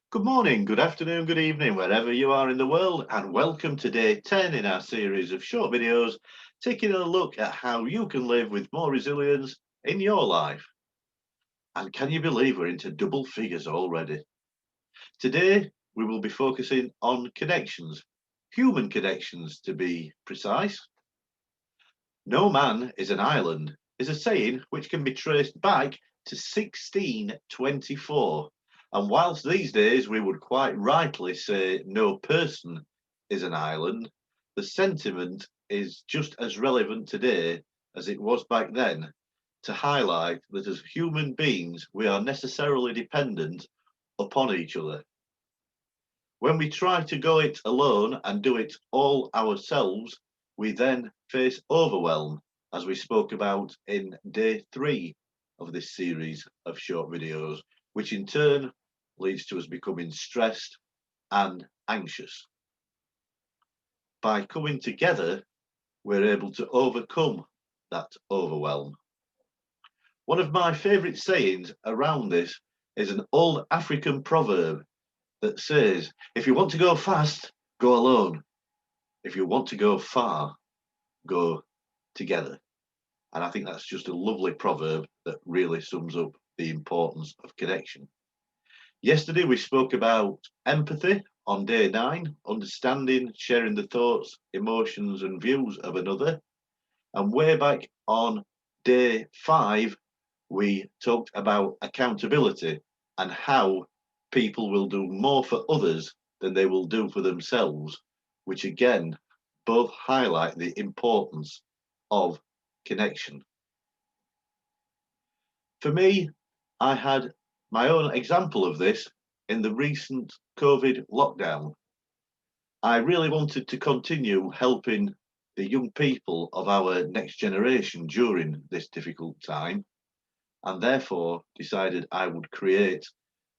Good morning, good afternoon, good evening, wherever you are in the world, and welcome to day 10 in our series of short videos taking a look at how you can live with more resilience in your life. And can you believe we're into double figures already? Today, we will be focusing on connections, human connections to be precise. No man is an island is a saying which can be traced back to 1624. And whilst these days we would quite rightly say no person is an island, the sentiment is just as relevant today as it was back then to highlight that as human beings we are necessarily dependent upon each other. When we try to go it alone and do it all ourselves, we then face overwhelm, as we spoke about in day 3 of this series of short videos, which in turn leads to us becoming stressed and anxious. By coming together, we're able to overcome that overwhelm. One of my favourite sayings around this is an old African proverb that says, if you want to go fast, go alone. If you want to go far, go together. And I think that's just a lovely proverb that really sums up the importance of connection. Yesterday, we spoke about empathy on day 9, understanding, sharing the thoughts, emotions, and views of another. And way back on day 5, we talked about accountability and how people will do more for others than they will do for themselves, which again both highlight the importance of connection. For me, I had my own example of this in the recent COVID lockdown. I really wanted to continue helping the young people of our next generation during this difficult time, and therefore decided I would create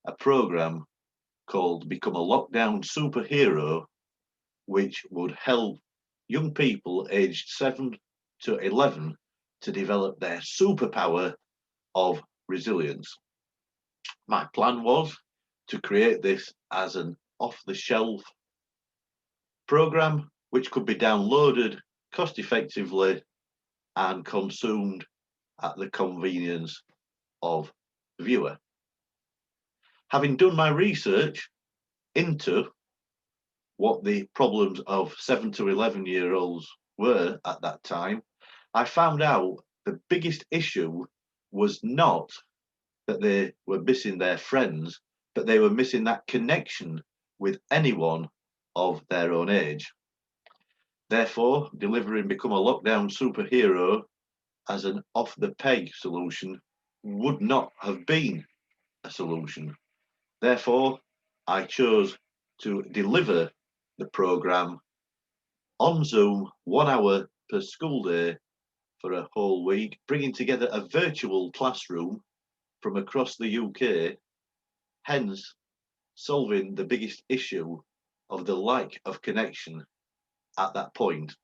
a program called Become a Lockdown Superhero, which would help young people aged 7 to 11 to develop their superpower of resilience. My plan was to create this as an off the shelf program which could be downloaded cost effectively and consumed at the convenience of the viewer. Having done my research into what the problems of 7 to 11-year-olds were at that time, I found out the biggest issue was not that they were missing their friends, but they were missing that connection with anyone of their own age. Therefore, delivering Become a Lockdown Superhero as an off the peg solution would not have been a solution. Therefore, I chose to deliver the programme on Zoom 1 hour per school day for a whole week, bringing together a virtual classroom from across the UK, hence solving the biggest issue of the lack of connection at that point.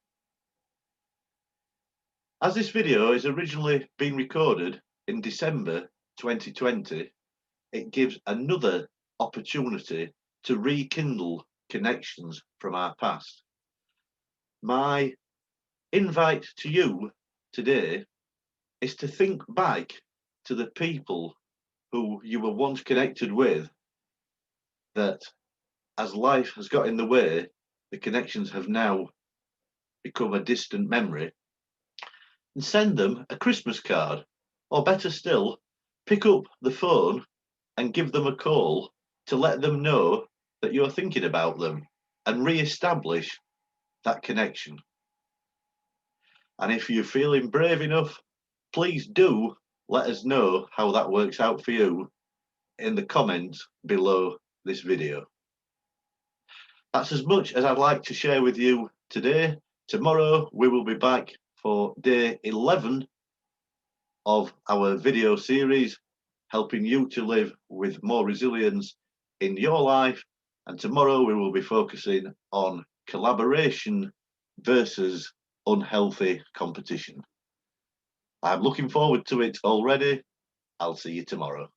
As this video is originally being recorded in December 2020, it gives another opportunity to rekindle connections from our past. My invite to you today is to think back to the people who you were once connected with, that as life has got in the way, the connections have now become a distant memory, and send them a Christmas card. Or better still, pick up the phone and give them a call to let them know that you're thinking about them and re-establish that connection. And if you're feeling brave enough, please do let us know how that works out for you in the comments below this video. That's as much as I'd like to share with you today. Tomorrow we will be back for day 11 of our video series, helping you to live with more resilience in your life. And tomorrow we will be focusing on collaboration versus unhealthy competition. I'm looking forward to it already. I'll see you tomorrow.